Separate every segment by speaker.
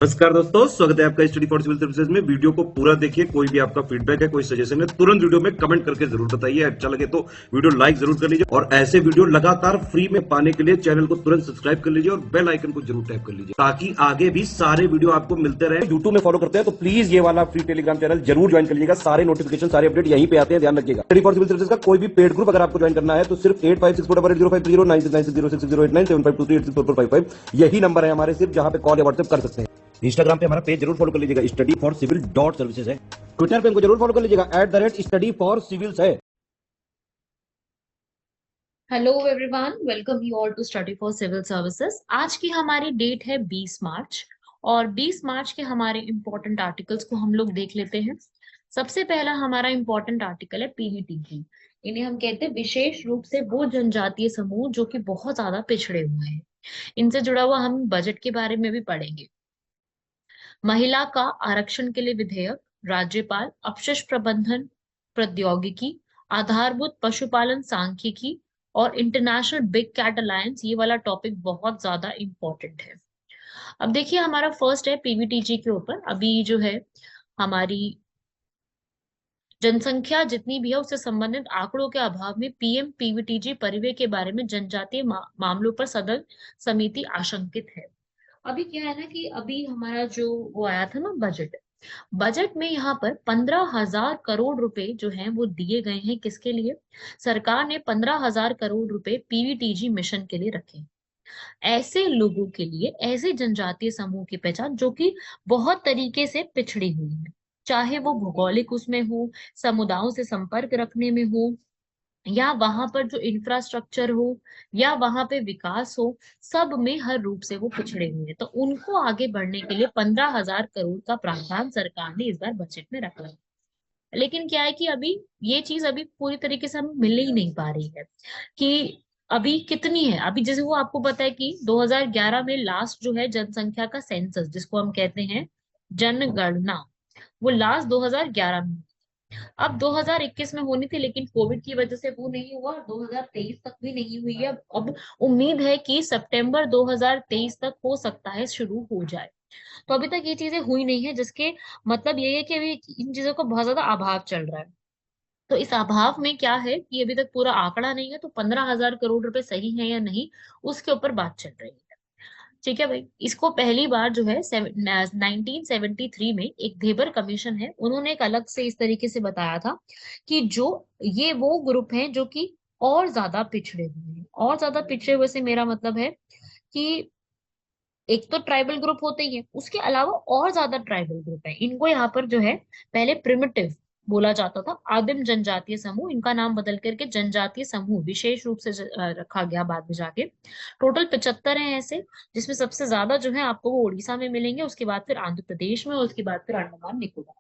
Speaker 1: नमस्कार दोस्तों, स्वागत है आपका स्टडी फॉर सिविल सर्विसेज में। वीडियो को पूरा देखिए। कोई भी आपका फीडबैक है, कोई सजेशन है, तुरंत वीडियो में कमेंट करके जरूर बताइए। अच्छा लगे तो वीडियो लाइक जरूर कर लीजिए और ऐसे वीडियो लगातार फ्री में पाने के लिए चैनल को तुरंत सब्सक्राइब कर लीजिए और बेल आइकन को जरूर टैप कर लीजिए ताकि आगे भी सारे वीडियो आपको मिलते रहे। यूट्यूब में फॉलो करते हैं तो प्लीज ये वाला फ्री टेलीग्राम चैनल जरूर ज्वाइन कर लीजिएगा। सारे नोटिफिकेशन, सारे अपडेट यहीं पे आते हैं, ध्यान रखिएगा। स्टडी फॉर सिविल सर्विसेज का कोई भी पेड ग्रुप अगर आपको ज्वाइन करना है तो सिर्फ 85648053096960608974386445 यही नंबर है हमारे, सिर्फ जहां पे कॉल या व्हाट्सएप कर सकते हैं। इंस्टाग्राम पे हमारा पेज जरूर फॉलो कर लीजिएगा, study for civil dot services है। ट्विटर पे हमको जरूर फॉलो कर लीजिएगा, @स्टडी फॉर सिविल्स है।
Speaker 2: Hello everyone, welcome you all to study for civil services. आज की हमारी डेट है 20 मार्च और 20 मार्च के हमारे इंपॉर्टेंट आर्टिकल्स को हम लोग देख लेते हैं। सबसे पहला हमारा इंपॉर्टेंट आर्टिकल है पीवीटीजी। इन्हें हम कहते हैं विशेष रूप से वो जनजातीय समूह जो कि बहुत ज्यादा पिछड़े हुए हैं। इनसे जुड़ा हुआ हम बजट के बारे में भी पढ़ेंगे। महिला का आरक्षण के लिए विधेयक, राज्यपाल, अपशिष्ट प्रबंधन प्रौद्योगिकी, आधारभूत पशुपालन सांख्यिकी और इंटरनेशनल बिग कैट अलायंस, ये वाला टॉपिक बहुत ज्यादा इंपॉर्टेंट है। अब देखिए, हमारा फर्स्ट है पीवीटीजी के ऊपर। अभी जो है हमारी जनसंख्या जितनी भी है उससे संबंधित आंकड़ों के अभाव में पीएम पीवीटीजी परिव्यय के बारे में जनजातीय मामलों पर सदन समिति आशंकित है। अभी क्या है ना कि अभी हमारा जो वो आया था ना बजट, बजट में यहाँ पर 15,000 करोड़ रुपए जो हैं वो दिए गए हैं। किसके लिए? सरकार ने 15,000 करोड़ रुपए पीवीटीजी मिशन के लिए रखे। ऐसे लोगों के लिए, ऐसे जनजातीय समूह की पहचान जो कि बहुत तरीके से पिछड़ी हुई है, चाहे वो भौगोलिक उसमें हो, समुदायों से संपर्क रखने में हो, या वहां पर जो इंफ्रास्ट्रक्चर हो, या वहां पे विकास हो, सब में हर रूप से वो पिछड़े हुए हैं। तो उनको आगे बढ़ने के लिए 15,000 करोड़ का प्रावधान सरकार ने इस बार बजट में रखा है। लेकिन क्या है कि अभी ये चीज अभी पूरी तरीके से हमें मिल ही नहीं पा रही है कि अभी कितनी है। अभी जैसे वो आपको पता है कि 2011 में लास्ट जो है जनसंख्या का सेंसस, जिसको हम कहते हैं जनगणना, वो लास्ट 2011 में। अब 2021 में होनी थी लेकिन कोविड की वजह से वो नहीं हुआ, 2023 तक भी नहीं हुई है। अब उम्मीद है कि सितंबर 2023 तक हो सकता है शुरू हो जाए। तो अभी तक ये चीजें हुई नहीं है, जिसके मतलब ये है कि अभी इन चीजों का बहुत ज्यादा अभाव चल रहा है। तो इस अभाव में क्या है कि अभी तक पूरा आंकड़ा नहीं है, तो 15,000 करोड़ रुपए सही है या नहीं, उसके ऊपर बात चल रही है। ठीक है भाई। इसको पहली बार जो है 1973 में एक धेबर कमीशन है, उन्होंने एक अलग से इस तरीके से बताया था कि जो ये वो ग्रुप हैं जो कि और ज्यादा पिछड़े हुए हैं। और ज्यादा पिछड़े हुए से मेरा मतलब है कि एक तो ट्राइबल ग्रुप होते ही है, उसके अलावा और ज्यादा ट्राइबल ग्रुप है। इनको यहाँ पर जो है पहले प्रिमिटिव बोला जाता था, आदिम जनजातीय समूह। इनका नाम बदल करके जनजातीय समूह विशेष रूप से रखा गया बाद में जाके। टोटल 75 हैं ऐसे, जिसमें सबसे ज्यादा जो है आपको वो उड़ीसा में मिलेंगे, उसके बाद फिर आंध्र प्रदेश में, और उसके बाद फिर अंडमान निकोबार।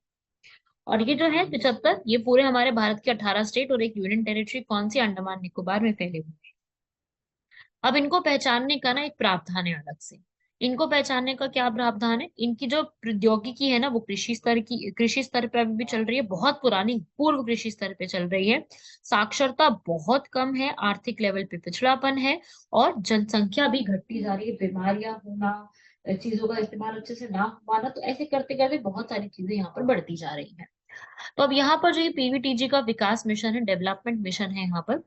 Speaker 2: और ये जो है 75, ये पूरे हमारे भारत के 18 स्टेट और एक यूनियन टेरिटरी कौन सी, अंडमान निकोबार में फैले हुए हैं। अब इनको पहचानने का ना एक प्रावधान है अलग से। इनको पहचानने का क्या प्रावधान है? इनकी जो प्रौद्योगिकी है ना वो कृषि स्तर पर अभी भी चल रही है, बहुत पुरानी पूर्व कृषि स्तर पे चल रही है। साक्षरता बहुत कम है, आर्थिक लेवल पे पिछड़ापन है, और जनसंख्या भी घटती जा रही है। बीमारियां होना, चीजों का इस्तेमाल अच्छे से ना हो पाना, तो ऐसे करते करते बहुत सारी चीजें यहाँ पर बढ़ती जा रही हैं। तो अब यहाँ पर जो ये पीवीटीजी का विकास मिशन है, डेवलपमेंट मिशन है, यहाँ पर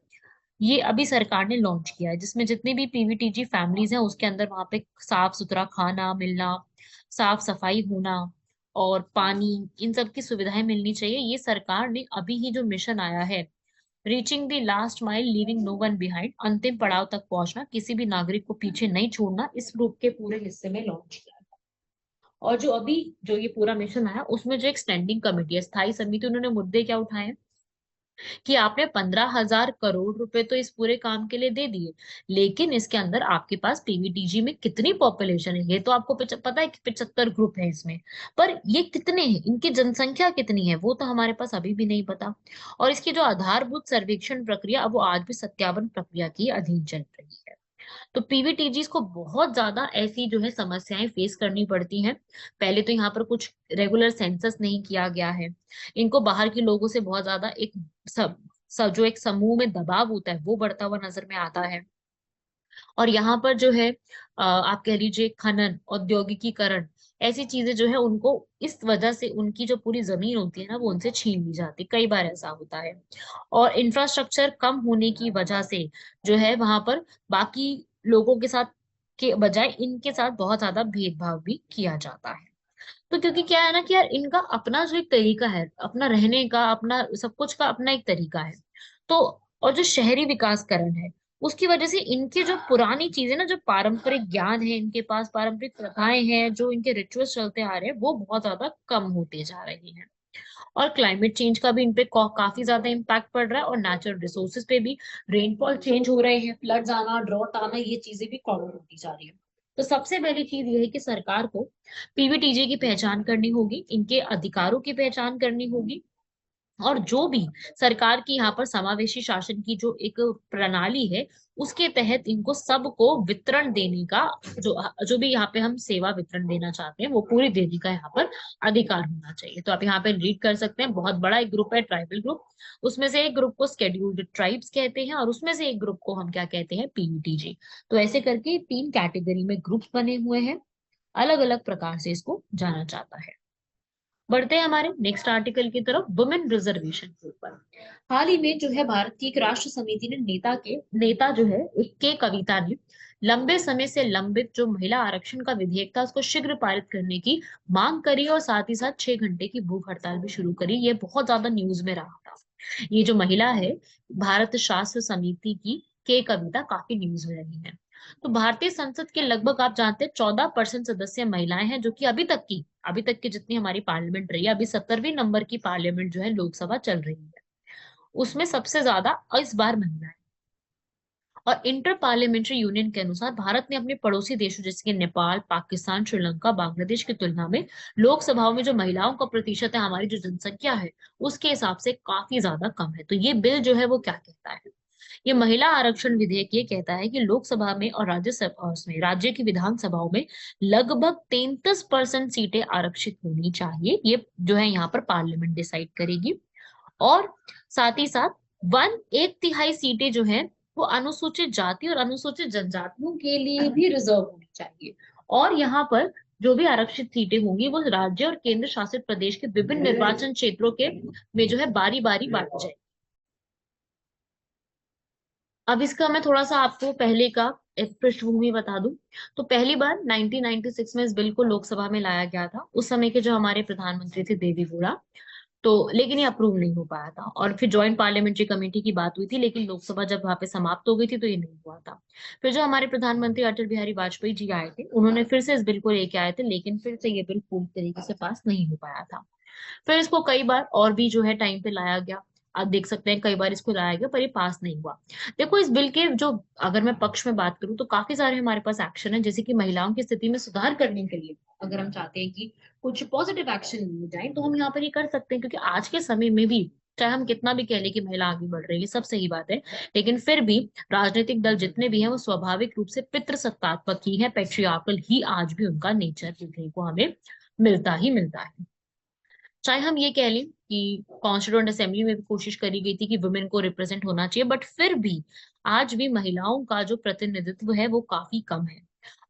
Speaker 2: ये अभी सरकार ने लॉन्च किया है, जिसमें जितनी भी पीवीटीजी फैमिलीज हैं उसके अंदर वहां पे साफ सुथरा खाना मिलना, साफ सफाई होना और पानी, इन सब की सुविधाएं मिलनी चाहिए। ये सरकार ने अभी ही जो मिशन आया है, reaching the last mile leaving no one behind, अंतिम पड़ाव तक पहुंचना, किसी भी नागरिक को पीछे नहीं छोड़ना, इस ग्रुप के पूरे हिस्से में लॉन्च किया है। और जो अभी जो ये पूरा मिशन आया उसमें जो एक स्टैंडिंग कमेटी है, स्थायी समिति, उन्होंने मुद्दे क्या उठाए हैं कि आपने 15,000 करोड़ रुपए तो इस पूरे काम के लिए दे दिए, लेकिन इसके अंदर आपके पास पीवीटीजी में कितनी पॉपुलेशन है? ये तो आपको पता है कि 75 ग्रुप है इसमें, पर ये कितने हैं, इनकी जनसंख्या कितनी है, वो तो हमारे पास अभी भी नहीं पता। और इसकी जो आधारभूत सर्वेक्षण प्रक्रिया, अब वो आज भी सत्यापन प्रक्रिया की अधीन चल रही है। तो पीवीटीजीज को बहुत ज्यादा ऐसी जो है समस्याएं फेस करनी पड़ती हैं। पहले तो यहाँ पर कुछ रेगुलर सेंसस नहीं किया गया है। इनको बाहर के लोगों से बहुत ज्यादा एक सब जो एक समूह में दबाव होता है वो बढ़ता हुआ नजर में आता है। और यहाँ पर जो है आप कह लीजिए खनन, औद्योगिकीकरण, ऐसी चीजें जो है उनको इस वजह से उनकी जो पूरी जमीन होती है ना वो उनसे छीन ली जाती है, कई बार ऐसा होता है। और इंफ्रास्ट्रक्चर कम होने की वजह से जो है वहां पर बाकी लोगों के साथ के बजाय इनके साथ बहुत ज्यादा भेदभाव भी किया जाता है। तो क्योंकि क्या है ना कि यार इनका अपना जो एक तरीका है, अपना रहने का, अपना सब कुछ का अपना एक तरीका है। तो और जो शहरी विकासकरण है उसकी वजह से इनके जो पुरानी चीजें ना, जो पारंपरिक ज्ञान है इनके पास, पारंपरिक प्रथाएं हैं, जो इनके रिचुअल्स चलते आ रहे हैं वो बहुत ज्यादा कम होते जा रहे हैं। और क्लाइमेट चेंज का भी इन पे काफी ज्यादा इम्पैक्ट पड़ रहा है, और नेचुरल रिसोर्सेज पे भी। रेनफॉल चेंज हो रहे हैं, फ्लड्स आना, ड्रॉट आना, ये चीजें भी कॉमन होती जा रही है। तो सबसे पहली चीज ये है कि सरकार को पीवीटीजे की पहचान करनी होगी, इनके अधिकारों की पहचान करनी होगी, और जो भी सरकार की यहाँ पर समावेशी शासन की जो एक प्रणाली है उसके तहत इनको सबको वितरण देने का, जो जो भी यहाँ पे हम सेवा वितरण देना चाहते हैं वो पूरी देने का यहाँ पर अधिकार होना चाहिए। तो आप यहाँ पे रीड कर सकते हैं, बहुत बड़ा एक ग्रुप है ट्राइबल ग्रुप। उसमें से एक ग्रुप को शेड्यूल्ड ट्राइब्स कहते हैं, और उसमें से एक ग्रुप को हम क्या कहते हैं, पीवीटीजी। तो ऐसे करके 3 कैटेगरी में ग्रुप्स बने हुए हैं, अलग अलग प्रकार से इसको जाना जाता है। बढ़ते हैं हमारे नेक्स्ट आर्टिकल की तरफ, वुमेन रिजर्वेशन के ऊपर। हाल ही में जो है भारत की एक राष्ट्र समिति ने नेता जो है एक के कविता ने लंबे समय से लंबित जो महिला आरक्षण का विधेयक था उसको शीघ्र पारित करने की मांग करी, और साथ ही साथ 6 घंटे की भूख हड़ताल भी शुरू करी। ये बहुत ज्यादा न्यूज में रहा था। ये जो महिला है, भारत शास्त्र समिति की के कविता, काफी न्यूज में रही है। तो भारतीय संसद के लगभग आप जानते हैं 14% सदस्य महिलाएं हैं, जो कि अभी तक की जितनी हमारी पार्लियामेंट रही है, अभी 17वीं नंबर की पार्लियामेंट जो है लोकसभा चल रही है, उसमें सबसे ज्यादा इस बार महिलाएं। और इंटर पार्लियामेंट्री यूनियन के अनुसार भारत ने अपने पड़ोसी देशों जैसे कि नेपाल, पाकिस्तान, श्रीलंका, बांग्लादेश की तुलना में लोकसभाओं में जो महिलाओं का प्रतिशत है, हमारी जो जनसंख्या है उसके हिसाब से काफी ज्यादा कम है। तो ये बिल जो है वो क्या कहता है, ये महिला आरक्षण विधेयक ये कहता है कि लोकसभा में और राज्यसभा उसमें राज्य की विधानसभाओं में लगभग 33% सीटें आरक्षित होनी चाहिए। ये जो है यहाँ पर पार्लियामेंट डिसाइड करेगी। और साथ ही साथ 1/3 सीटें जो है वो अनुसूचित जाति और अनुसूचित जनजातियों के लिए भी रिजर्व होनी चाहिए। और यहाँ पर जो भी आरक्षित सीटें होंगी वो राज्य और केंद्र शासित प्रदेश के विभिन्न निर्वाचन क्षेत्रों के में जो है बारी बारी बांटी जाएगी। अब इसका मैं थोड़ा सा आपको पहले का एक पृष्ठभूमि बता दूं। तो पहली बार 1996 में इस बिल को लोकसभा में लाया गया था। उस समय के जो हमारे प्रधानमंत्री थे देवी गौड़ा, तो लेकिन ये अप्रूव नहीं हो पाया था। और फिर ज्वाइंट पार्लियामेंट्री कमेटी की बात हुई थी, लेकिन लोकसभा जब वहां पे समाप्त हो गई थी तो ये नहीं हुआ था। फिर जो हमारे प्रधानमंत्री अटल बिहारी वाजपेयी जी आए थे, उन्होंने फिर से इस बिल को लेके आए थे, लेकिन फिर से ये बिल पूरी तरीके से पास नहीं हो पाया था। फिर इसको कई बार और भी जो है टाइम पे लाया गया। आप देख सकते हैं कई बार इसको लाया गया पर ये पास नहीं हुआ। देखो इस बिल के जो, अगर मैं पक्ष में बात करूं तो काफी सारे हमारे पास एक्शन है, जैसे कि महिलाओं की स्थिति में सुधार करने के लिए अगर हम चाहते हैं कि कुछ पॉजिटिव एक्शन लिए जाए तो हम यहाँ पर ये कर सकते हैं। क्योंकि आज के समय में भी चाहे हम कितना भी कह लें कि महिला आगे बढ़ रही है, सब सही बात है, लेकिन फिर भी राजनीतिक दल जितने भी हैं वो स्वाभाविक रूप से पितृसत्तात्मक ही है, पेट्रियार्कल ही आज भी उनका नेचर देखने को हमें मिलता ही मिलता है। चाहे हम ये कह लें कि कॉन्स्टिट्यूएंट असेंबली में भी कोशिश करी गई थी कि वुमेन को रिप्रेजेंट होना चाहिए, बट फिर भी आज भी महिलाओं का जो प्रतिनिधित्व है वो काफी कम है।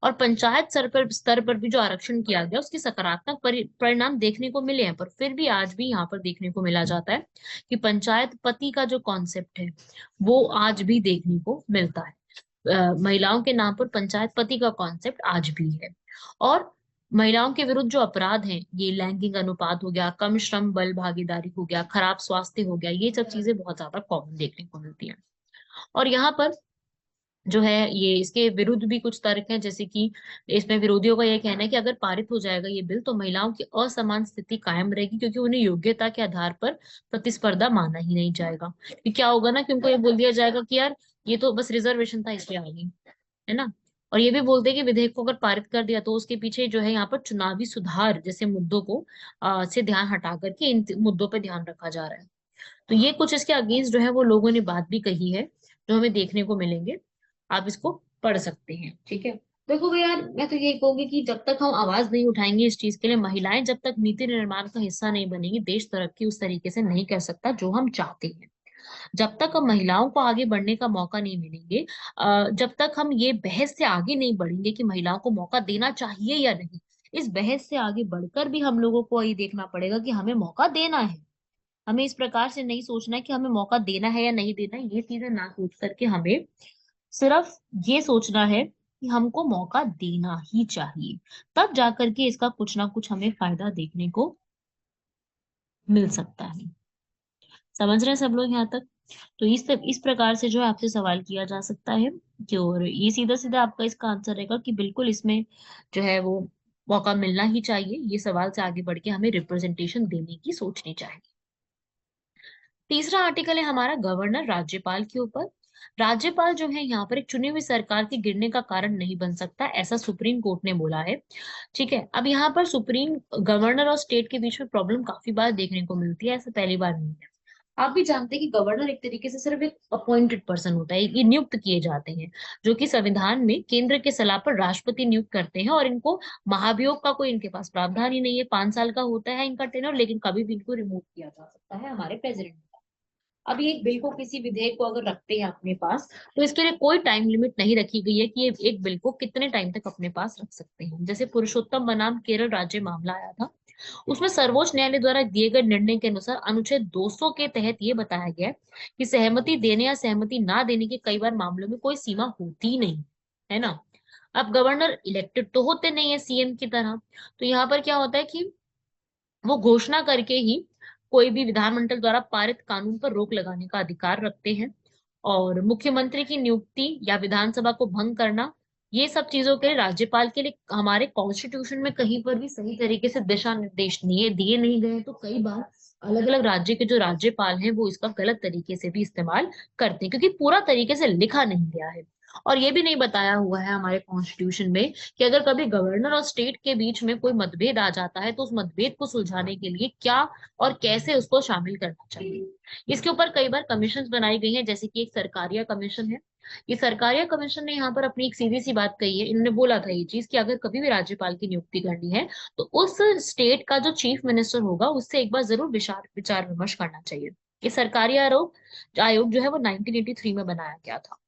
Speaker 2: और पंचायत स्तर पर भी जो आरक्षण किया गया उसके सकारात्मक परिणाम देखने को मिले हैं, पर फिर भी आज भी यहाँ पर देखने को मिला जाता है कि पंचायत पति का जो कॉन्सेप्ट है वो आज भी देखने को मिलता है। महिलाओं के नाम पर पंचायत पति का कॉन्सेप्ट आज भी है। और महिलाओं के विरुद्ध जो अपराध हैं, ये लैंगिक अनुपात हो गया, कम श्रम बल भागीदारी हो गया, खराब स्वास्थ्य हो गया, ये सब चीजें बहुत ज्यादा कॉमन देखने को मिलती हैं। और यहाँ पर जो है ये इसके विरुद्ध भी कुछ तर्क हैं, जैसे कि इसमें विरोधियों का यह कहना है कि अगर पारित हो जाएगा ये बिल तो महिलाओं की असमान स्थिति कायम रहेगी, क्योंकि उन्हें योग्यता के आधार पर प्रतिस्पर्धा माना ही नहीं जाएगा। कि क्या होगा ना कि उनको ये बोल दिया जाएगा कि यार ये तो बस रिजर्वेशन था इसलिए आ गई, है ना। और ये भी बोलते हैं कि विधेयक को अगर पारित कर दिया तो उसके पीछे जो है यहाँ पर चुनावी सुधार जैसे मुद्दों को से ध्यान हटा करके इन मुद्दों पर ध्यान रखा जा रहा है। तो ये कुछ इसके अगेंस्ट जो है वो लोगों ने बात भी कही है, जो हमें देखने को मिलेंगे। आप इसको पढ़ सकते हैं, ठीक है। देखो भाई यार, मैं तो यही कहूंगी कि जब तक हम आवाज नहीं उठाएंगे इस चीज के लिए, महिलाएं जब तक नीति निर्माण का हिस्सा नहीं बनेंगी, देश तरक्की उस तरीके से नहीं कर सकता जो हम चाहते हैं। जब तक हम महिलाओं को आगे बढ़ने का मौका नहीं मिलेंगे, जब तक हम ये बहस से आगे नहीं बढ़ेंगे कि महिलाओं को मौका देना चाहिए या नहीं, इस बहस से आगे बढ़कर भी हम लोगों को ये देखना पड़ेगा कि हमें मौका देना है। हमें इस प्रकार से नहीं सोचना है कि हमें मौका देना है या नहीं देना है, ये चीजें ना सोच करके हमें सिर्फ ये सोचना है कि हमको मौका देना ही चाहिए। तब जाकर के इसका कुछ ना कुछ हमें फायदा देखने को मिल सकता है। समझ रहे हैं सब लोग यहाँ तक? तो इस प्रकार से जो है आपसे सवाल किया जा सकता है कि, और ये सीधा सीधा आपका इसका आंसर रहेगा कि बिल्कुल इसमें जो है वो मौका मिलना ही चाहिए। ये सवाल से आगे बढ़ के हमें रिप्रेजेंटेशन देने की सोचनी चाहिए। तीसरा आर्टिकल है हमारा गवर्नर राज्यपाल के ऊपर। राज्यपाल जो है यहाँ पर एक चुनी हुई सरकार के गिरने का कारण नहीं बन सकता, ऐसा सुप्रीम कोर्ट ने बोला है। ठीक है, अब यहाँ पर सुप्रीम गवर्नर और स्टेट के बीच में प्रॉब्लम काफी बार देखने को मिलती है, ऐसा पहली बार नहीं है। आप भी जानते हैं कि गवर्नर एक तरीके से सिर्फ एक अपॉइंटेड पर्सन होता है, ये नियुक्त किए जाते हैं, जो कि संविधान में केंद्र के सलाह पर राष्ट्रपति नियुक्त करते हैं, और इनको महाभियोग का कोई इनके पास प्रावधान ही नहीं है। 5 साल का होता है इनका टेन्योर, लेकिन कभी भी इनको रिमूव किया जा सकता है हमारे प्रेसिडेंट। अभी एक बिल को, किसी विधेयक को अगर रखते हैं अपने पास, तो इसके लिए कोई टाइम लिमिट नहीं रखी गई है कि ये एक बिल को कितने टाइम तक अपने पास रख सकते हैं। जैसे पुरुषोत्तम बनाम केरल राज्य मामला आया था, उसमें सर्वोच्च न्यायालय द्वारा दिए गए निर्णय के अनुसार अनुच्छेद 200 के तहत ये बताया गया है कि सहमति देने या सहमति ना देने के कई बार मामलों में कोई सीमा होती नहीं है ना। अब गवर्नर इलेक्टेड तो होते नहीं है सीएम की तरह, तो यहाँ पर क्या होता है कि वो घोषणा करके ही कोई भी विधानमंडल द्वारा पारित कानून पर रोक लगाने का अधिकार रखते हैं। और मुख्यमंत्री की नियुक्ति या विधानसभा को भंग करना, ये सब चीजों के लिए राज्यपाल के लिए हमारे कॉन्स्टिट्यूशन में कहीं पर भी सही तरीके से दिशा निर्देश नहीं दिए नहीं गए, तो कई बार अलग अलग राज्य के जो राज्यपाल हैं वो इसका गलत तरीके से भी इस्तेमाल करते हैं, क्योंकि पूरा तरीके से लिखा नहीं गया है। और ये भी नहीं बताया हुआ है हमारे कॉन्स्टिट्यूशन में कि अगर कभी गवर्नर और स्टेट के बीच में कोई मतभेद आ जाता है तो उस मतभेद को सुलझाने के लिए क्या और कैसे उसको शामिल करना चाहिए। इसके ऊपर कई बार कमीशन बनाई गई हैं, जैसे कि एक सरकारिया कमीशन है। ये सरकारिया कमीशन ने यहाँ पर अपनी एक सीधी सी बात कही है। इन्होंने बोला था ये चीज कि अगर कभी भी राज्यपाल की नियुक्ति करनी है तो उस स्टेट का जो चीफ मिनिस्टर होगा उससे एक बार जरूर विचार विचार विमर्श करना चाहिए। ये सरकारी आयोग जो है वो 1983 में बनाया गया था।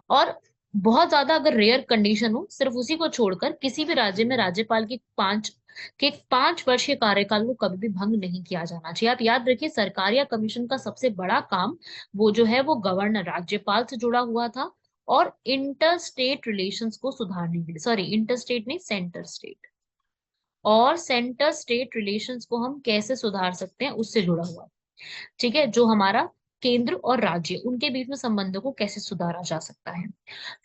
Speaker 2: और बहुत ज्यादा अगर रेयर कंडीशन हो, सिर्फ उसी को छोड़कर किसी भी राज्य में राज्यपाल की 5 वर्षीय कार्यकाल को कभी भी भंग नहीं किया जाना चाहिए। आप याद रखिए, सरकारिया कमीशन का सबसे बड़ा काम वो जो है वो गवर्नर राज्यपाल से जुड़ा हुआ था, और इंटर स्टेट रिलेशंस को सुधारने के लिए, सॉरी इंटर स्टेट नहीं, सेंटर स्टेट, और सेंटर स्टेट रिलेशंस को हम कैसे सुधार सकते हैं उससे जुड़ा हुआ। ठीक है, जो हमारा केंद्र और राज्य उनके बीच में संबंधों को कैसे सुधारा जा सकता है।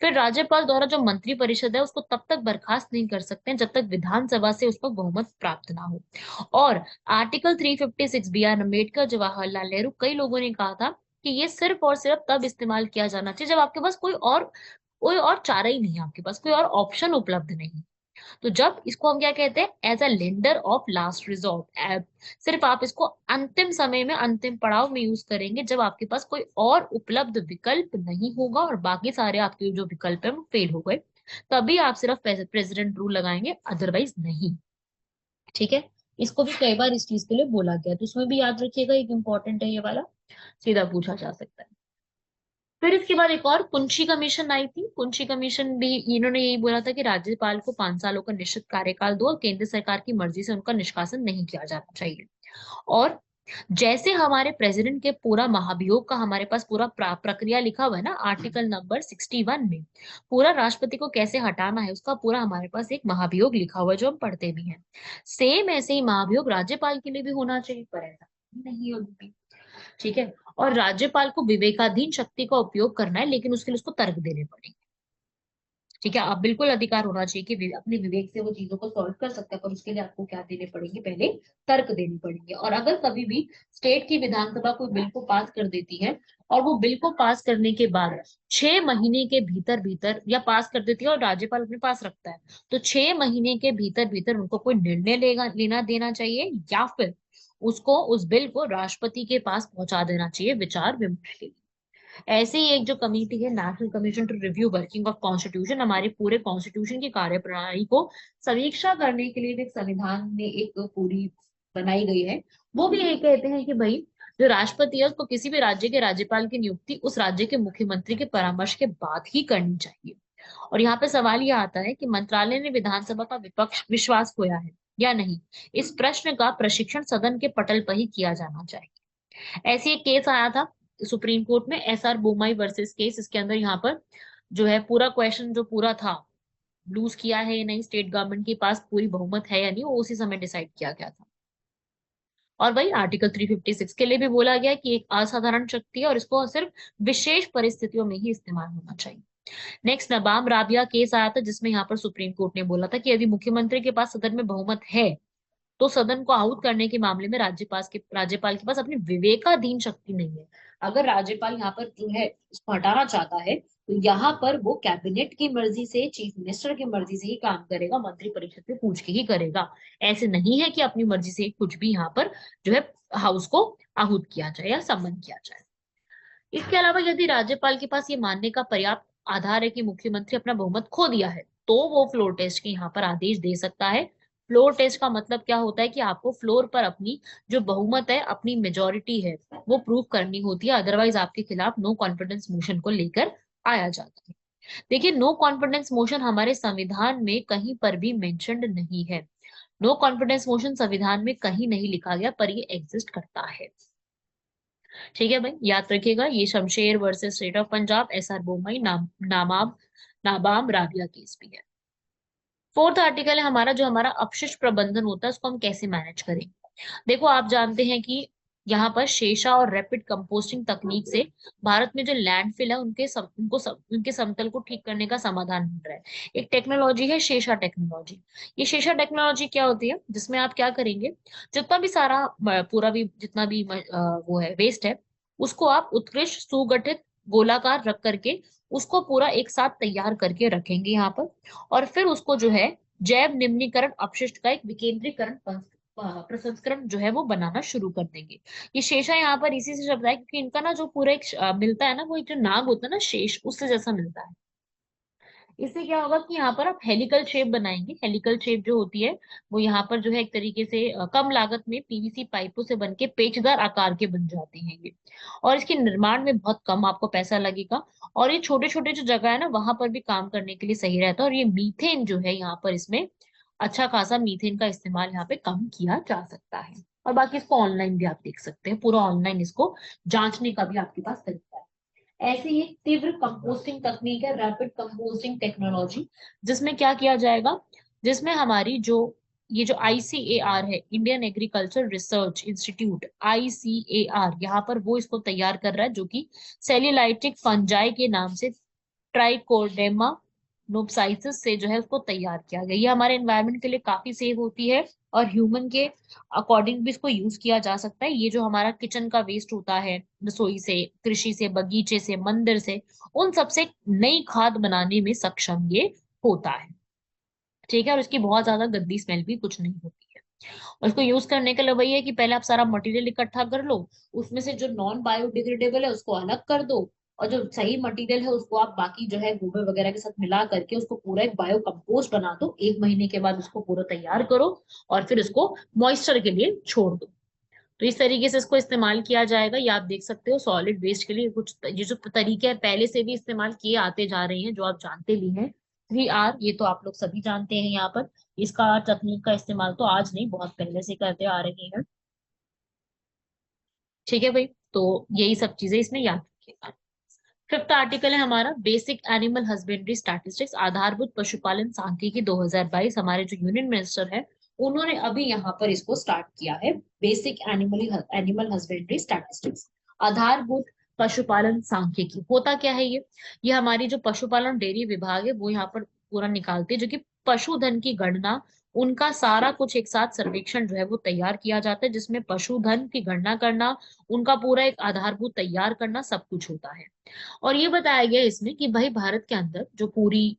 Speaker 2: फिर राज्यपाल द्वारा जो मंत्री परिषद है उसको तब तक बर्खास्त नहीं कर सकते हैं जब तक विधानसभा से उसको बहुमत प्राप्त ना हो। और article 356 B R Ambedkar, Jawaharlal Nehru, कई लोगों ने कहा था कि ये सिर्फ और सिर्फ तब इस्तेमाल किया जाना चाहिए जब आपके पास कोई और चारा ही नहीं है, आपके पास कोई और ऑप्शन उपलब्ध नहीं। तो जब इसको हम क्या कहते हैं, as a lender of last resort, सिर्फ आप इसको अंतिम समय में, अंतिम पड़ाव में यूज करेंगे जब आपके पास कोई और उपलब्ध विकल्प नहीं होगा और बाकी सारे आपके जो विकल्प है वो फेल हो गए, तभी आप सिर्फ प्रेसिडेंट रूल लगाएंगे, अदरवाइज नहीं। ठीक है, इसको भी कई बार इस चीज के लिए बोला गया, तो उसमें भी याद रखिएगा, एक इंपॉर्टेंट है ये वाला, सीधा पूछा जा सकता है। फिर इसके बाद एक और कुंची कमीशन आई थी। कुंची कमीशन भी इन्होंने यही बोला था कि राज्यपाल को 5 सालों का निश्चित कार्यकाल दो और केंद्र सरकार की मर्जी से उनका निष्कासन नहीं किया जाना चाहिए। और जैसे हमारे प्रेसिडेंट के पूरा महाभियोग का हमारे पास पूरा प्रक्रिया लिखा हुआ है ना, आर्टिकल नंबर 61 में पूरा राष्ट्रपति को कैसे हटाना है उसका पूरा हमारे पास एक महाभियोग लिखा हुआ है जो हम पढ़ते भी हैं। सेम ऐसे ही महाभियोग राज्यपाल के लिए भी होना चाहिए, पर ऐसा नहीं होती। ठीक है, और राज्यपाल को विवेकाधीन शक्ति का उपयोग करना है, लेकिन उसके लिए उसको तर्क देने पड़ेंगे। ठीक है, आप बिल्कुल अधिकार होना चाहिए कि अपने विवेक से वो चीजों को सॉल्व कर सकता है, पर उसके लिए आपको क्या देने पड़ेंगे, पहले तर्क देने पड़ेंगे। और अगर कभी भी स्टेट की विधानसभा कोई बिल को पास कर देती है और वो बिल को पास करने के बाद 6 महीने के भीतर भीतर, या पास कर देती है और राज्यपाल अपने पास रखता है, तो 6 महीने के भीतर भीतर उनको कोई निर्णय लेना देना चाहिए, या फिर उसको उस बिल को राष्ट्रपति के पास पहुंचा देना चाहिए विचार विमर्श के लिए। ऐसे ही एक जो कमेटी है, national commission to review working of constitution, हमारे पूरे कॉन्स्टिट्यूशन की कार्यप्रणाली को समीक्षा करने के लिए एक संविधान में एक पूरी बनाई गई है। वो भी ये कहते हैं कि भाई जो राष्ट्रपति है उसको किसी भी राज्य के राज्यपाल की नियुक्ति उस राज्य के मुख्यमंत्री के परामर्श के बाद ही करनी चाहिए। और यहाँ पे सवाल ये आता है कि मंत्रालय ने विधानसभा का विपक्ष विश्वास खोया है या नहीं। इस प्रश्न का प्रशिक्षण सदन के पटल पर ही किया जाना चाहिए। ऐसे एक केस आया था सुप्रीम कोर्ट में, एसआर बोमई वर्सेस केस। इसके अंदर यहाँ पर जो है पूरा क्वेश्चन जो पूरा था, लूज किया है या नहीं, स्टेट गवर्नमेंट के पास पूरी बहुमत है या नहीं, वो उसी समय डिसाइड किया गया था। और वही आर्टिकल 356 के लिए भी बोला गया कि एक असाधारण शक्ति है और इसको सिर्फ विशेष परिस्थितियों में ही इस्तेमाल होना चाहिए। नेक्स्ट नबाम राबिया केस आया था, जिसमें यहाँ पर सुप्रीम कोर्ट ने बोला था कि यदि मुख्यमंत्री के पास सदन में बहुमत है तो सदन को आहूत करने के मामले में राज्यपाल के पास अपनी विवेकाधीन शक्ति नहीं है। अगर राज्यपाल यहाँ पर जो है इसको हटाना चाहता है तो यहाँ पर वो कैबिनेट की मर्जी से, चीफ मिनिस्टर की मर्जी से ही काम करेगा, मंत्री परिषद से पूछ के ही करेगा। ऐसे नहीं है कि अपनी मर्जी से कुछ भी यहाँ पर जो है हाउस को आहूत किया जाए या समन किया जाए। इसके अलावा यदि राज्यपाल के पास ये मानने का पर्याप्त आधार है कि मुख्यमंत्री अपना बहुमत खो दिया है, तो वो फ्लोर टेस्ट के यहाँ पर आदेश दे सकता है। फ्लोर टेस्ट का मतलब क्या होता है कि आपको फ्लोर पर अपनी जो बहुमत है, अपनी मेजोरिटी है, वो प्रूव करनी होती है, अदरवाइज आपके खिलाफ नो कॉन्फिडेंस मोशन को लेकर आया जाता है। देखिए, नो कॉन्फिडेंस मोशन हमारे संविधान में कहीं पर भी मेंशन्ड नहीं है। नो कॉन्फिडेंस मोशन संविधान में कहीं नहीं लिखा गया, पर ये एग्जिस्ट करता है। ठीक है भाई, याद रखिएगा, ये Shamsher versus state of Punjab, SR Bommai Nabam Rabia case भी है। फोर्थ आर्टिकल है हमारा, जो हमारा अपशिष्ट प्रबंधन होता है उसको हम कैसे मैनेज करें। देखो, आप जानते हैं कि यहाँ पर शेषा और रैपिड कंपोस्टिंग तकनीक से भारत में जो लैंडफिल है उनके समतल को ठीक करने का समाधान मिल रहा है। एक टेक्नोलॉजी है शेषा टेक्नोलॉजी। ये शेषा टेक्नोलॉजी क्या होती है, जिसमें आप क्या करेंगे, जितना भी सारा पूरा भी जितना भी वो है वेस्ट है, उसको आप उत्कृष्ट सुगठित गोलाकार रख करके उसको पूरा एक साथ तैयार करके रखेंगे यहाँ पर। और फिर उसको जो है जैव निम्नीकरण अपशिष्ट का एक विकेंद्रीकरण प्रसंस्करण जो है वो बनाना शुरू कर देंगे। ये शेषा यहाँ पर इसी से शब्द है क्योंकि इनका ना जो पूरा एक मिलता है ना, वो एक जो नाग होता है ना शेष, उससे जैसा मिलता है। इससे क्या होगा कि यहाँ पर आप हेलिकल शेप बनाएंगे। हेलिकल शेप जो होती है वो यहाँ पर जो है एक तरीके से कम लागत में पीवीसी पाइपों से बनके पेचदार आकार के बन जाते हैं ये। और इसके निर्माण में बहुत कम आपको पैसा लगेगा, और ये छोटे छोटे जो जगह है ना वहां पर भी काम करने के लिए सही रहता है। और ये मीथेन जो है यहाँ पर इसमें अच्छा खासा मीथेन का इस्तेमाल यहाँ पे कम किया जा सकता है। और बाकी इसको ऑनलाइन भी आप देख सकते हैं, पूरा ऑनलाइन इसको जांचने का भी आपके पास तरीका है। ऐसी ही तीव्र कंपोस्टिंग तकनीक है, रैपिड कंपोस्टिंग टेक्नोलॉजी, जिसमें क्या किया जाएगा, जिसमें हमारी जो ये जो आईसीएआर है, Indian agriculture research institute, ICAR, यहाँ पर वो इसको तैयार कर रहा है, जो कि सेल्यूलाइटिक फंजाई के नाम से ट्राइकोडेर्मा नोप्साइसिस से जो है उसको तैयार किया गया। ये हमारे एनवायरनमेंट के लिए काफी सेफ होती है और ह्यूमन के अकॉर्डिंग भी इसको यूज किया जा सकता है। ये जो हमारा किचन का वेस्ट होता है, रसोई से, कृषि से, बगीचे से, मंदिर से, उन सबसे नई खाद बनाने में सक्षम ये होता है। ठीक है, और इसकी बहुत ज्यादा गंदी स्मेल भी कुछ नहीं होती है। और इसको यूज करने के लिए वही है कि पहले आप सारा मटेरियल इकट्ठा कर लो, उसमें से जो नॉन बायोडिग्रेडेबल है उसको अलग कर दो, और जो सही मटेरियल है उसको आप बाकी जो है गोबर वगैरह के साथ मिला करके उसको पूरा एक बायो कंपोस्ट बना दो। 1 महीने के बाद उसको पूरा तैयार करो और फिर इसको मॉइस्चर के लिए छोड़ दो। तो इस तरीके से इसको इस्तेमाल किया जाएगा। ये आप देख सकते हो सॉलिड वेस्ट के लिए कुछ ये जो तरीके हैं पहले से भी इस्तेमाल किए आते जा रहे हैं, जो आप जानते भी हैं। 3R, ये तो आप लोग सभी जानते हैं यहाँ पर। इसका तकनीक का इस्तेमाल तो आज नहीं, बहुत पहले से करते आ रहे हैं। ठीक है भाई, तो यही सब चीजें इसमें याद रखिएगा। फिफ्थ आर्टिकल है हमारा बेसिक एनिमल हस्बेंड्री स्टैटिस्टिक्स, आधारभूत पशुपालन सांख्यिकी 2022। हमारे जो यूनियन मिनिस्टर है उन्होंने अभी यहाँ पर इसको स्टार्ट किया है, बेसिक एनिमल हस्बेंड्री स्टैटिस्टिक्स, आधारभूत पशुपालन सांख्यिकी। होता क्या है ये हमारी जो पशुपालन डेयरी विभाग है वो यहाँ पर पूरा निकालती है, जो कि पशुधन की गणना, उनका सारा कुछ एक साथ सर्वेक्षण जो है वो तैयार किया जाता है, जिसमें पशुधन की गणना करना, उनका पूरा एक आधारभूत तैयार करना, सब कुछ होता है। और ये बताया गया इसमें कि भाई भारत के अंदर जो पूरी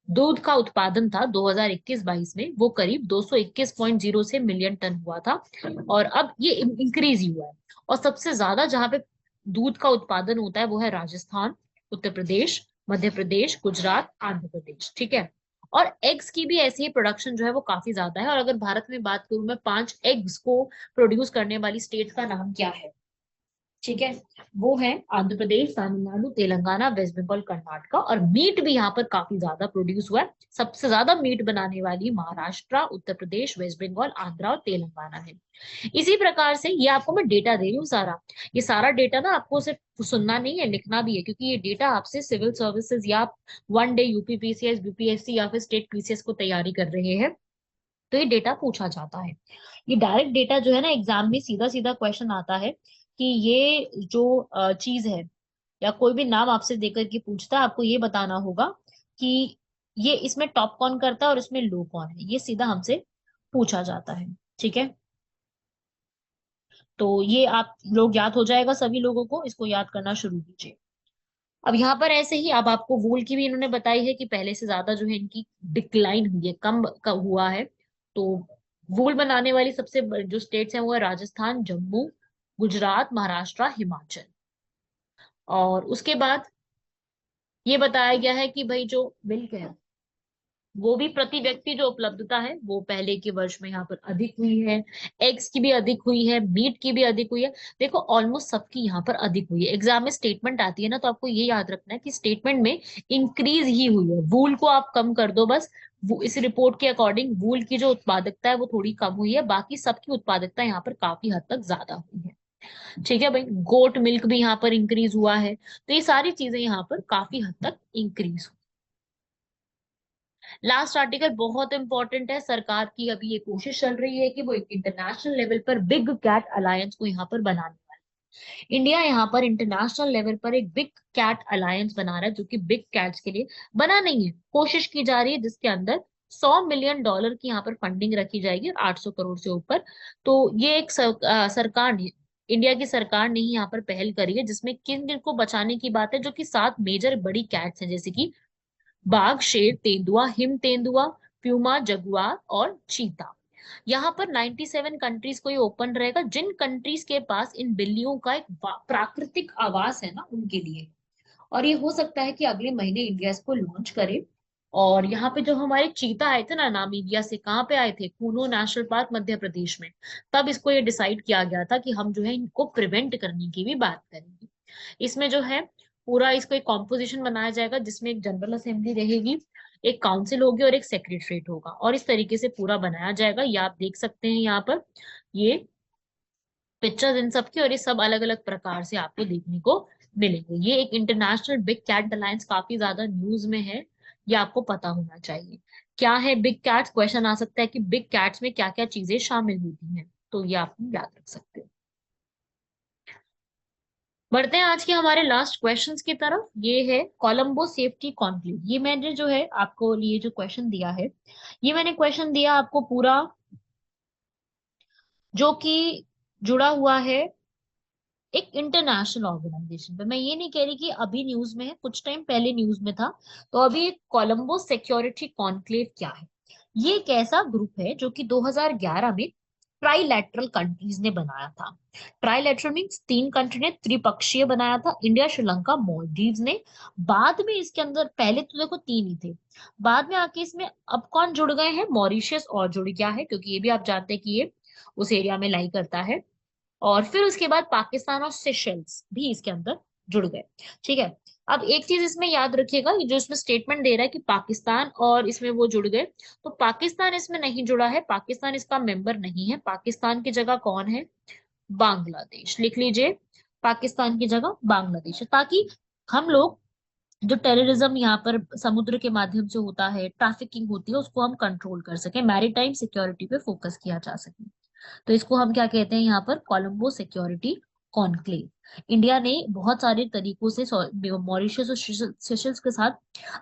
Speaker 2: दूध का उत्पादन था 2021-22 में, वो करीब 221.0 से मिलियन टन हुआ था, और अब ये इंक्रीज ही हुआ है। और सबसे ज्यादा जहां पे दूध का उत्पादन होता है वो है राजस्थान, उत्तर प्रदेश, मध्य प्रदेश, गुजरात, आंध्र प्रदेश। ठीक है, और एग्स की भी ऐसी ही प्रोडक्शन जो है वो काफी ज्यादा है। और अगर भारत में बात करूं मैं 5 एग्स को प्रोड्यूस करने वाली स्टेट का नाम क्या है, ठीक है, वो है आंध्र प्रदेश, तमिलनाडु, तेलंगाना, वेस्ट बंगाल, कर्नाटका। और मीट भी यहाँ पर काफी ज्यादा प्रोड्यूस हुआ है। सबसे ज्यादा मीट बनाने वाली महाराष्ट्र, उत्तर प्रदेश, वेस्ट बंगाल, आंध्र और तेलंगाना है। इसी प्रकार से ये आपको मैं डेटा दे रही हूँ सारा। ये सारा डेटा ना आपको सिर्फ सुनना नहीं है, लिखना भी है, क्योंकि ये डेटा आपसे सिविल सर्विसेज या वन डे यूपीपीसीएस, बीपीएससी या फिर स्टेट पीसीएस को तैयारी कर रहे हैं, तो ये डेटा पूछा जाता है। ये डायरेक्ट डेटा जो है ना, एग्जाम में सीधा सीधा क्वेश्चन आता है कि ये जो चीज है, या कोई भी नाम आपसे देकर के पूछता है, आपको ये बताना होगा कि ये इसमें टॉप कौन करता है और इसमें लो कौन है। ये सीधा हमसे पूछा जाता है। ठीक है, तो ये आप लोग याद हो जाएगा सभी लोगों को, इसको याद करना शुरू कीजिए। अब यहाँ पर ऐसे ही अब आपको वूल की भी इन्होंने बताई है कि पहले से ज्यादा जो है इनकी डिक्लाइन हुई है, कम का हुआ है। तो वूल बनाने वाली सबसे जो स्टेट्स हैं वो है राजस्थान, जम्मू, गुजरात, महाराष्ट्र, हिमाचल। और उसके बाद ये बताया गया है कि भाई जो मिल्क है वो भी प्रति व्यक्ति जो उपलब्धता है वो पहले के वर्ष में यहाँ पर अधिक हुई है। एग्स की भी अधिक हुई है, मीट की भी अधिक हुई है। देखो ऑलमोस्ट सबकी यहाँ पर अधिक हुई है। एग्जाम में स्टेटमेंट आती है ना, तो आपको ये याद रखना है कि स्टेटमेंट में इंक्रीज ही हुई है, वूल को आप कम कर दो बस। वो इस रिपोर्ट के अकॉर्डिंग वूल की जो उत्पादकता है वो थोड़ी कम हुई है, बाकी सबकी उत्पादकता यहाँ पर काफी हद तक ज्यादा हुई है। ठीक है भाई, गोट मिल्क भी यहाँ पर इंक्रीज हुआ है। तो ये सारी चीजें यहाँ पर काफी हद तक इंक्रीज। लास्ट आर्टिकल बहुत इंपॉर्टेंट है। सरकार की अभी ये कोशिश चल रही है कि वो एक इंटरनेशनल लेवल पर बिग कैट अलायंस को यहाँ पर बनाने वाली है। इंडिया यहाँ पर इंटरनेशनल लेवल पर एक बिग कैट अलायंस बना रहा है, जो कि बिग कैट्स के लिए बना नहीं है, कोशिश की जा रही है, जिसके अंदर $100 मिलियन की यहाँ पर फंडिंग रखी जाएगी और 800 करोड़ से ऊपर। तो ये एक सरकार ने, इंडिया की सरकार ने ही यहाँ पर पहल करी है, जिसमें किन किन को बचाने की बात है, जो कि 7 मेजर बड़ी कैट्स हैं, जैसे कि बाघ, शेर, तेंदुआ, हिम तेंदुआ, प्यूमा, जगुआर और चीता। यहाँ पर 97 कंट्रीज को ये ओपन रहेगा, जिन कंट्रीज के पास इन बिल्लियों का एक प्राकृतिक आवास है ना, उनके लिए। और ये हो सकता है कि अगले महीने इंडिया इसको लॉन्च करे। और यहाँ पे जो हमारे चीता आए थे ना नामीबिया से, कहाँ पे आए थे, कूनो नेशनल पार्क मध्य प्रदेश में, तब इसको ये डिसाइड किया गया था कि हम जो है इनको प्रिवेंट करने की भी बात करेंगे। इसमें जो है पूरा इसको एक कॉम्पोजिशन बनाया जाएगा, जिसमें एक जनरल असेंबली रहेगी, एक काउंसिल होगी और एक सेक्रेटरीट होगा, और इस तरीके से पूरा बनाया जाएगा। ये आप देख सकते हैं यहाँ पर ये पिक्चर्स इन सब की, और ये सब अलग अलग प्रकार से आपको देखने को मिलेंगे। ये एक इंटरनेशनल बिग कैट अलायंस काफी ज्यादा न्यूज में है, ये आपको पता होना चाहिए। क्या है बिग कैट्स, क्वेश्चन आ सकता है कि बिग कैट्स में क्या क्या चीजें शामिल होती हैं, तो ये आप याद रख सकते हो। बढ़ते हैं आज के हमारे लास्ट क्वेश्चंस की तरफ। ये है कोलंबो सेफ्टी कॉन्क्लेव। ये मैंने जो है आपको लिए जो क्वेश्चन दिया है, ये मैंने क्वेश्चन दिया आपको पूरा, जो कि जुड़ा हुआ है एक इंटरनेशनल ऑर्गेनाइजेशन पे। मैं ये नहीं कह रही कि अभी न्यूज में है, कुछ टाइम पहले न्यूज में था। तो अभी एक कोलंबो सिक्योरिटी कॉन्क्लेव क्या है, ये एक ऐसा ग्रुप है जो कि 2011 में ट्राइलैटरल कंट्रीज ने बनाया था। ट्राइलैटरल मीन्स 3 कंट्री ने त्रिपक्षीय बनाया था, इंडिया, श्रीलंका, मालदीव्स ने। बाद में इसके अंदर, पहले तो देखो 3 ही थे, बाद में आके इसमें अब कौन जुड़ गए हैं, मॉरिशस और जुड़ गया है, क्योंकि ये भी आप जानते हैं कि ये उस एरिया में लाई करता है। और फिर उसके बाद पाकिस्तान और सेशल्स भी इसके अंदर जुड़ गए। ठीक है, अब एक चीज इसमें याद रखिएगा, ये जो इसमें स्टेटमेंट दे रहा है कि पाकिस्तान और इसमें वो जुड़ गए, तो पाकिस्तान इसमें नहीं जुड़ा है, पाकिस्तान इसका मेंबर नहीं है। पाकिस्तान की जगह कौन है, बांग्लादेश, लिख लीजिए, पाकिस्तान की जगह बांग्लादेश है, ताकि हम लोग जो टेररिज्म यहाँ पर समुद्र के माध्यम से होता है, ट्रैफिकिंग होती है, उसको हम कंट्रोल कर सके, मैरीटाइम सिक्योरिटी पे फोकस किया जा सके। तो इसको हम क्या कहते हैं यहाँ पर, कोलंबो सिक्योरिटी कॉन्क्लेव। इंडिया ने बहुत सारे तरीकों से मॉरिशस और सेशल्स के साथ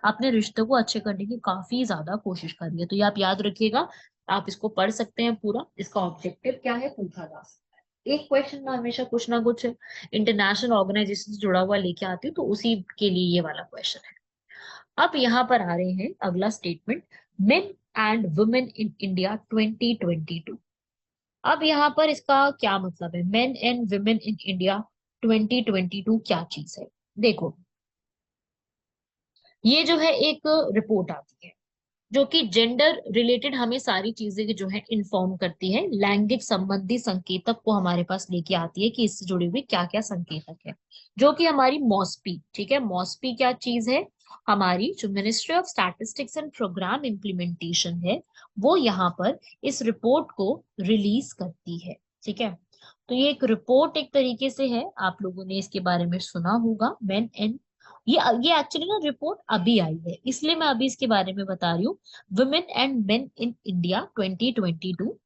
Speaker 2: अपने रिश्ते को अच्छे करने की काफी ज्यादा कोशिश करी है। तो ये आप याद रखिएगा, आप इसको पढ़ सकते हैं पूरा, इसका ऑब्जेक्टिव क्या है पूछा जा सकता है। एक क्वेश्चन में हमेशा कुछ ना कुछ इंटरनेशनल ऑर्गेनाइजेशन से जुड़ा हुआ लेके आती हूँ, तो उसी के लिए ये वाला क्वेश्चन है। अब यहाँ पर आ रहे हैं अगला statement, main and women in India 2022। अब यहाँ पर इसका क्या मतलब है, main and women in India 2022 क्या चीज है। देखो, ये जो है एक रिपोर्ट आती है, जो कि जेंडर रिलेटेड हमें सारी चीजें जो है इन्फॉर्म करती है, लैंगिक संबंधी संकेतक को हमारे पास लेके आती है कि इससे जुड़े हुए क्या क्या संकेतक है, जो कि हमारी मॉस्पी, ठीक है। मॉस्पी क्या चीज है? हमारी जो ministry of statistics and programme implementation है, वो यहाँ पर इस रिपोर्ट को रिलीज करती है, ठीक है। तो ये एक रिपोर्ट एक तरीके से है, आप लोगों ने इसके बारे में सुना होगा, मेन एंड ये एक्चुअली ना रिपोर्ट अभी आई है, इसलिए मैं अभी इसके बारे में बता रही हूँ। Women and main in India 2022,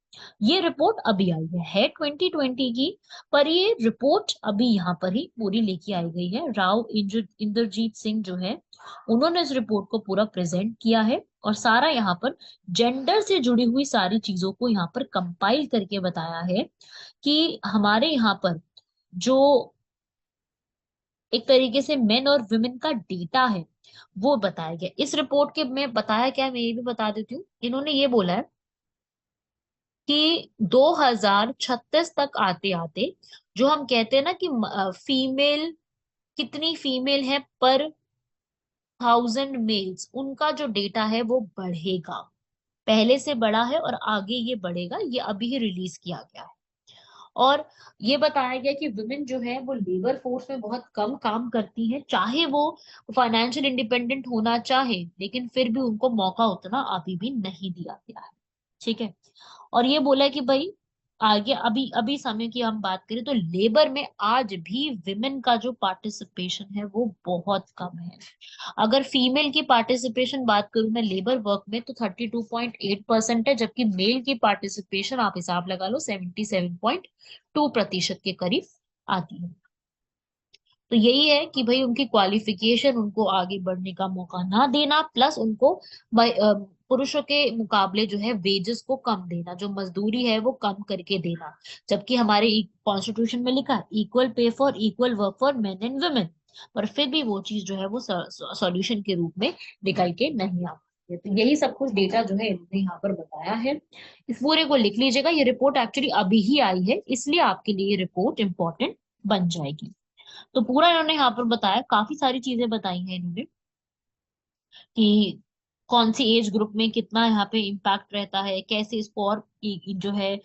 Speaker 2: ये रिपोर्ट अभी आई है 2020 की। पर ये रिपोर्ट अभी यहाँ पर ही पूरी लेके आई गई है। राव इंद्रजीत सिंह जो है, उन्होंने इस रिपोर्ट को पूरा प्रेजेंट किया है और सारा यहाँ पर जेंडर से जुड़ी हुई सारी चीजों को यहाँ पर कंपाइल करके बताया है कि हमारे यहाँ पर जो एक तरीके से मेन और वुमेन का डेटा है वो बताया गया इस रिपोर्ट के में। बताया क्या है, मैं ये भी बता देती हूँ। इन्होंने ये बोला है कि 2036 तक आते आते, जो हम कहते हैं ना कि फीमेल, कितनी फीमेल है पर 1000 मेल्स, उनका जो डेटा है वो बढ़ेगा, पहले से बढ़ा है और आगे ये बढ़ेगा। ये अभी ही रिलीज किया गया है। और ये बताया गया कि वुमेन जो है वो लेबर फोर्स में बहुत कम काम करती हैं, चाहे वो फाइनेंशियल इंडिपेंडेंट होना चाहे, लेकिन फिर भी उनको मौका उतना अभी भी नहीं दिया गया है, ठीक है। और ये बोला कि भाई आगे अभी अभी समय की हम बात करें तो लेबर में आज भी विमेन का जो पार्टिसिपेशन है वो बहुत कम है। अगर फीमेल की पार्टिसिपेशन बात करूं मैं लेबर वर्क में तो 32.8% है, जबकि मेल की पार्टिसिपेशन आप हिसाब लगा लो 77.2% के करीब आती है। तो यही है कि भाई उनकी क्वालिफिकेशन उनको आगे बढ़ने का मौका ना देना, प्लस उनको पुरुषों के मुकाबले जो है वेजेस को कम देना, जो मजदूरी है वो कम करके देना। जबकि हमारे कॉन्स्टिट्यूशन में लिखा है equal pay for equal work for main and women, पर फिर भी वो चीज जो है वो सॉल्यूशन के रूप में निकल के नहीं आती है। तो यही सब कुछ डेटा जो है इन्होंने यहाँ पर बताया है। इस पूरे को लिख लीजिएगा, ये रिपोर्ट एक्चुअली अभी ही आई है, इसलिए आपके लिए ये रिपोर्ट इंपॉर्टेंट बन जाएगी। तो पूरा इन्होंने यहाँ पर बताया, काफी सारी चीजें बताई हैं इन्होंने कि कौन सी एज ग्रुप में कितना यहाँ पे इम्पैक्ट रहता है, कैसे इसको और जो है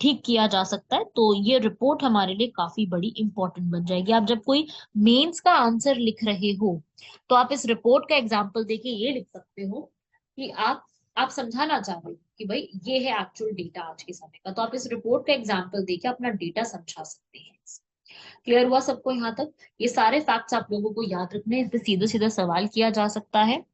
Speaker 2: ठीक किया जा सकता है। तो ये रिपोर्ट हमारे लिए काफी बड़ी इंपॉर्टेंट बन जाएगी। आप जब कोई मेंस का आंसर लिख रहे हो तो आप इस रिपोर्ट का एग्जाम्पल देके ये लिख सकते हो कि आप समझाना चाह रहे हो कि भाई ये है एक्चुअल डेटा आज के समय का, तो आप इस रिपोर्ट का एग्जाम्पल देके अपना डेटा समझा सकते हैं। क्लियर हुआ सबको यहाँ तक? ये सारे फैक्ट्स आप लोगों को याद रखने हैं, इस पे सीधा सीधा सवाल किया जा सकता है।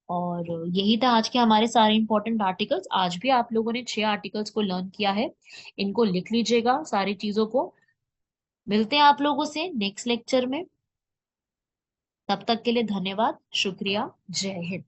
Speaker 2: और यही था आज के हमारे सारे इंपॉर्टेंट आर्टिकल्स। आज भी आप लोगों ने 6 आर्टिकल्स को लर्न किया है, इनको लिख लीजिएगा सारी चीजों को। मिलते हैं आप लोगों से नेक्स्ट लेक्चर में, तब तक के लिए धन्यवाद, शुक्रिया, जय हिंद।